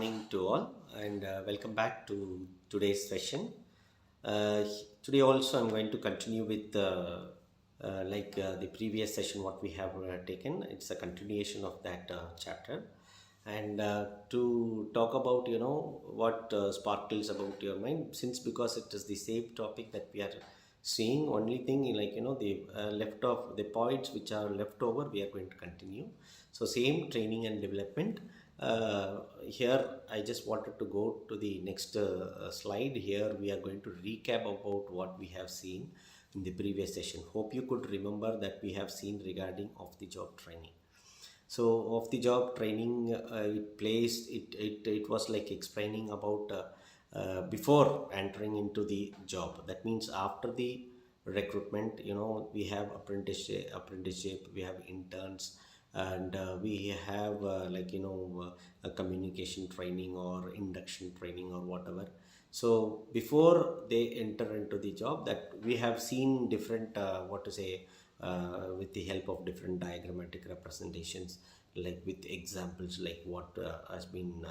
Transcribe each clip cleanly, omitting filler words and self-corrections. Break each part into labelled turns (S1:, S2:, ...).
S1: morning to all, and welcome back to today's session. Uh, Today also I'm going to continue with the previous session what we have taken. It's a continuation of that chapter, and to talk about what sparkles about your mind, since because it is the same topic that we are seeing. Only thing the left off the points which are left over we are going to continue. So same training and development. Here I just wanted to go to the next slide. Here we are going to recap about what we have seen in the previous session. Hope you could remember that we have seen regarding off the job training. So off the job training, it was like explaining about before entering into the job. That means after the recruitment, we have apprenticeship, we have interns, and we have a communication training or induction training or whatever. So before they enter into the job, that we have seen different with the help of different diagrammatic representations, like with examples like what has been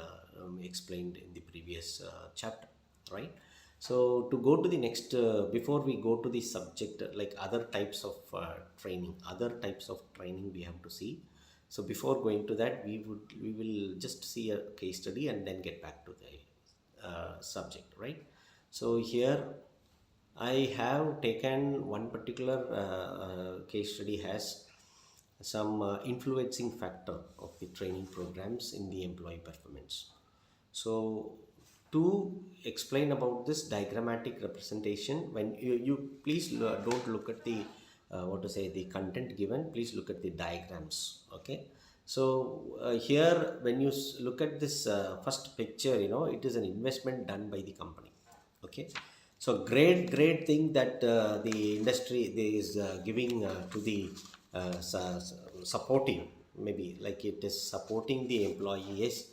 S1: explained in the previous chapter, right? So to go to the next, before we go to the subject, like other types of training we have to see. So before going to that, we will just see a case study and then get back to the subject, right? So here I have taken one particular case study has some influencing factor of the training programs in the employee performance. So to explain about this diagrammatic representation, when you please don't look at the the content given, please look at the diagrams. Okay, so here when you look at this first picture, it is an investment done by the company. Okay, so great thing that the industry is giving to the supporting, maybe like it is supporting the employees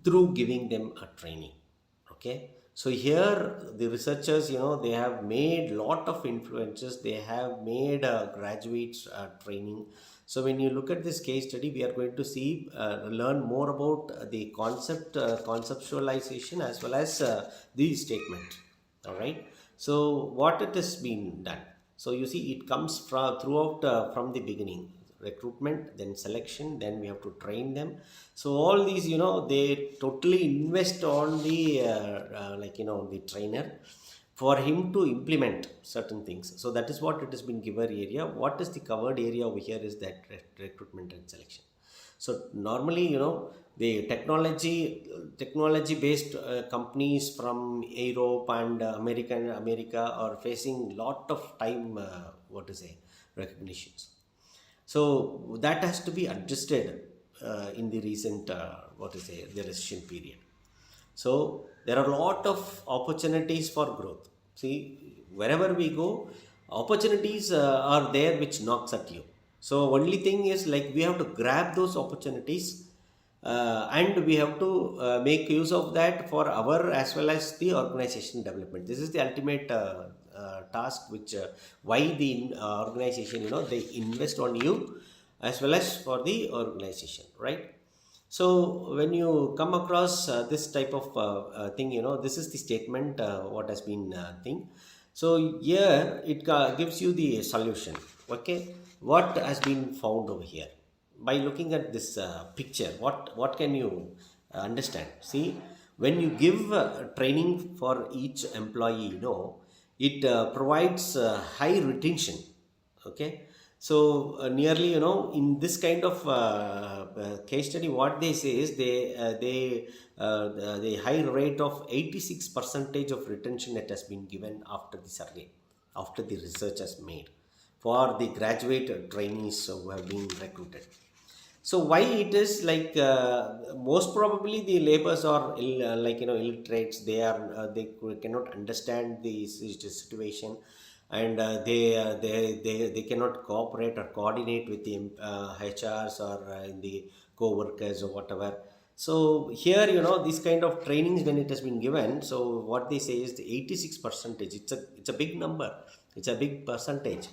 S1: through giving them a training. Okay, so here the researchers, they have made lot of influences, they have made graduates training. So when you look at this case study, we are going to see learn more about the conceptualization as well as the statement. All right, so what it has been done, so you see it comes from throughout from the beginning, recruitment, then selection, then we have to train them. So all these, they totally invest on the the trainer for him to implement certain things. So that is what it has been given area. What is the covered area over here is that recruitment and selection. So normally, the technology based companies from Europe and America are facing lot of time recognitions. So that has to be adjusted in the recent the recession period. So there are a lot of opportunities for growth. See, wherever we go, opportunities are there which knocks at you. So only thing is like we have to grab those opportunities and we have to make use of that for our as well as the organization development. This is the ultimate task which why the organization, they invest on you as well as for the organization, right? So when you come across this type of thing, this is the statement what has been thing. So here it gives you the solution. Okay, what has been found over here by looking at this picture? What can you understand? See, when you give training for each employee, it provides high retention. Okay, so nearly, in this kind of case study, what they say is the high rate of 86 percentage of retention that has been given after the survey, after the research has made for the graduate trainees who have been recruited. So why it is like most probably the laborers are illiterates. They cannot understand the situation, and they cannot cooperate or coordinate with the HRs or in the co-workers or whatever. So here, this kind of trainings when it has been given, so what they say is the 86 percentage. It's a big number. It's a big percentage.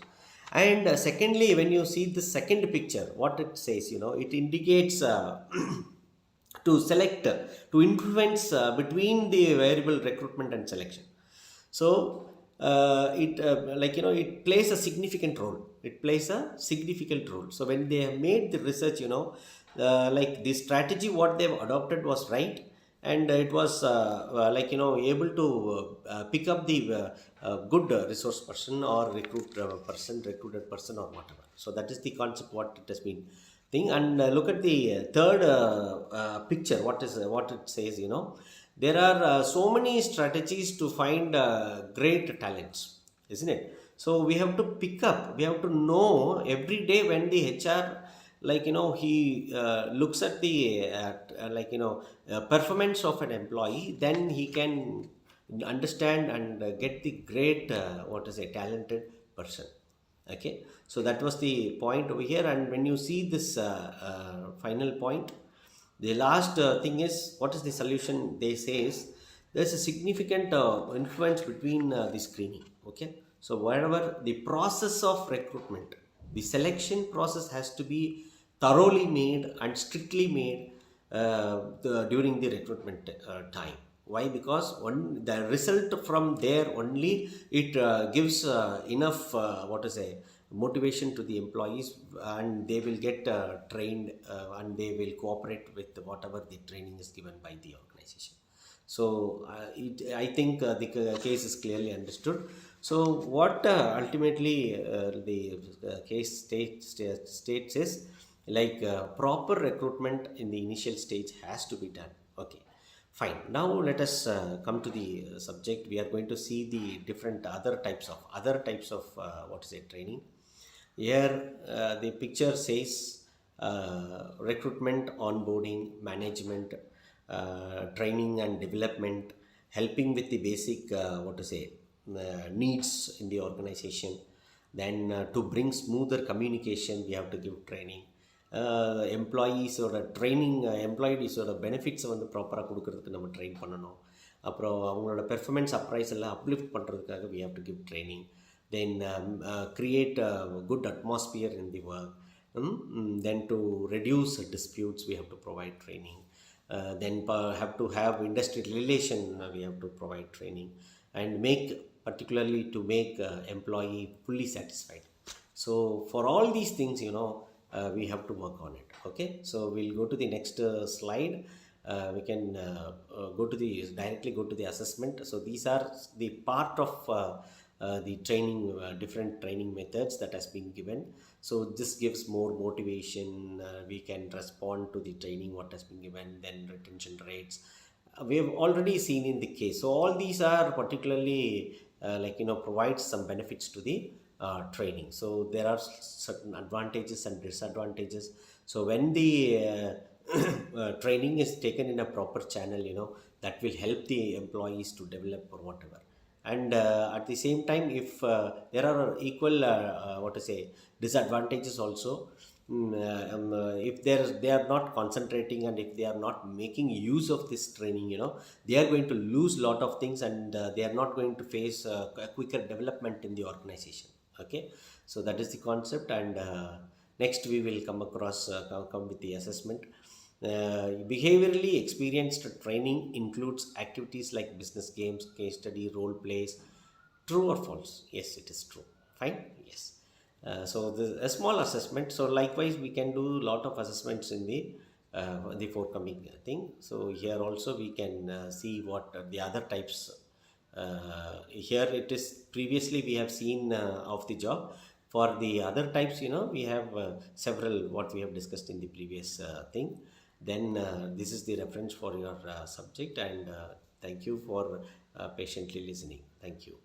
S1: And secondly, when you see the second picture, what it says, it indicates to select, to influence between the variable recruitment and selection. So it like it plays a significant role. It plays a significant role. So when they have made the research, like the strategy what they've adopted was right, and it was able to pick up the good resource person or recruited person or whatever. So that is the concept what it has been thing. And look at the third picture. What it says, there are so many strategies to find great talents, isn't it? So we have to pick up, we have to know every day when the HR, he looks at the performance of an employee, then he can understand and get the great talented person. Okay, so that was the point over here. And when you see this final point, the last thing is, what is the solution? They say is there's a significant influence between the screening. Okay, so wherever the process of recruitment, the selection process has to be thoroughly made and strictly made during the recruitment time. Why? Because the result from there only, it gives enough motivation to the employees, and they will get trained, and they will cooperate with whatever the training is given by the organization. So I think the case is clearly understood. So what ultimately the case states is, like proper recruitment in the initial stage has to be done. Okay, fine. Now let us come to the subject. We are going to see the different other types of training. Here the picture says recruitment, onboarding, management, training and development, helping with the basic needs in the organization. Then to bring smoother communication, we have to give training. எம்ப்ளாயீஸோட training, எம்ப்ளாயீஸோட பெனிஃபிட்ஸை வந்து ப்ராப்பராக கொடுக்கறதுக்கு நம்ம train பண்ணணும். அப்புறம் அவங்களோட பெர்ஃபார்மன்ஸ் அப்ரைஸ் எல்லாம் அப்லிஃப்ட் பண்ணுறதுக்காக we have to give training. Then create a good atmosphere in the work. Then to reduce disputes, we have to provide training. Then have to have industry relation, we have to provide training, and particularly to make employee fully satisfied. So for all these things, we have to work on it. Okay, so we'll go to the next slide. We can directly go to the assessment. So these are the part of the training, different training methods that has been given. So this gives more motivation. We can respond to the training what has been given. Then retention rates, we have already seen in the case. So all these are particularly provides some benefits to the training. So there are certain advantages and disadvantages. So when the training is taken in a proper channel, that will help the employees to develop or whatever. And at the same time, if there are equal disadvantages also, if they are not concentrating, and if they are not making use of this training, they are going to lose lot of things, and they are not going to face a quicker development in the organization. Okay, so that is the concept. And next we will come with the assessment. Behaviorally experienced training includes activities like business games, case study, role plays. True or false? Yes, it is true. Fine. Yes. So a small assessment. So likewise, we can do a lot of assessments in the forthcoming thing. So here also we can see what the other types. Here it is, previously we have seen of the job. For the other types, we have several what we have discussed in the previous thing. Then this is the reference for your subject, and thank you for patiently listening. Thank you.